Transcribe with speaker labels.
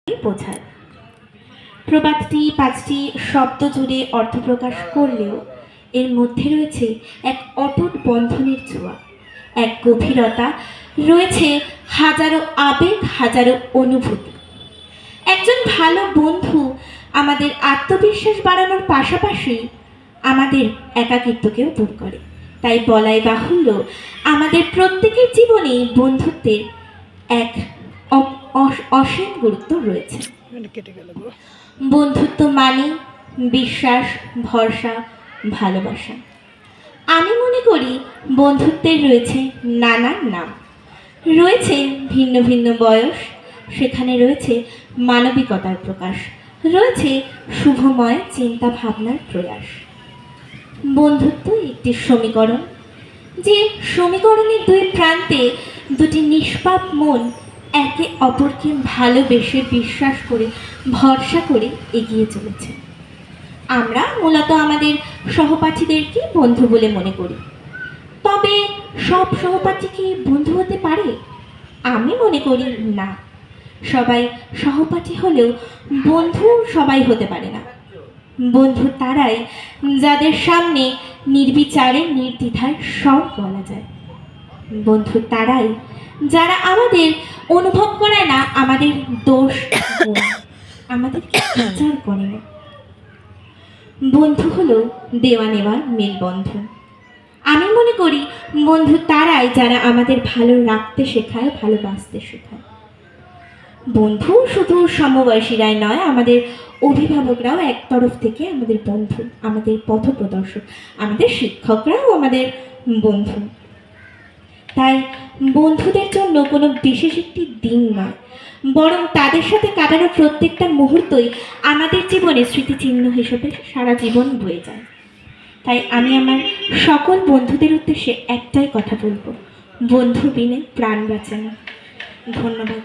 Speaker 1: বোঝায়। প্রবাদটি 5টি শব্দ জুড়ে অর্থ প্রকাশ করলেও এর মধ্যে রয়েছে এক অটুট বন্ধনের ছোঁয়া, এক গভীরতা, রয়েছে হাজারো আবেগ, হাজারো অনুভূতি। একজন ভালো বন্ধু আমাদের আত্মবিশ্বাস বাড়ানোর পাশাপাশি আমাদের একাকিত্বকেও দূর করে। তাই বলাই বাহুল্য, আমাদের প্রত্যেকের জীবনে বন্ধুত্বের এক অসীম গুরুত্ব রয়েছে। বন্ধুত্ব মানে বিশ্বাস, ভরসা, ভালোবাসা। আমি মনে করি বন্ধুত্বের রয়েছে নানান নাম, রয়েছে ভিন্ন ভিন্ন বয়স, সেখানে রয়েছে মানবিকতার প্রকাশ, রয়েছে শুভময় চিন্তা ভাবনার প্রয়াস। বন্ধুত্ব একটি সমীকরণ, যে সমীকরণের দুই প্রান্তে দুটি নিষ্পাপ মন একে অপরকে ভালোবেসে, বিশ্বাস করে, ভরসা করে এগিয়ে চলেছে। আমরা মূলত আমাদের সহপাঠীদেরকে বন্ধু বলে মনে করি, তবে সব সহপাঠী কি বন্ধু হতে পারে? আমি মনে করি না। সবাই সহপাঠী হলেও বন্ধু সবাই হতে পারে না। বন্ধু তারাই যাদের সামনে নির্বিচারে, নির্দ্বিধায় সব বলা যায়। বন্ধু তারাই যারা আমাদের অনুভব করে না আমাদের দোষ, আমাদের বিচার করে না। বন্ধু হলো দেওয়া নেওয়ার মেলবন্ধন। আমি মনে করি বন্ধু তারাই যারা আমাদের ভালো রাখতে শেখায়, ভালোবাসতে শেখায়। বন্ধু শুধু সমবয়সীরাই নয়, আমাদের অভিভাবকরাও এক তরফ থেকে আমাদের বন্ধু, আমাদের পথপ্রদর্শক, আমাদের শিক্ষকরাও আমাদের বন্ধু। তাই বন্ধুদের জন্য কোনো বিশেষ একটি দিন নয়, বরং তাদের সাথে কাটানো প্রত্যেকটা মুহূর্তই আমাদের জীবনে স্মৃতিচিহ্ন হিসেবে সারা জীবন বয়ে যায়। তাই আমি আমার সকল বন্ধুদের উদ্দেশ্যে একটাই কথা বলবো, বন্ধু বিনে প্রাণ বাঁচে না। ধন্যবাদ।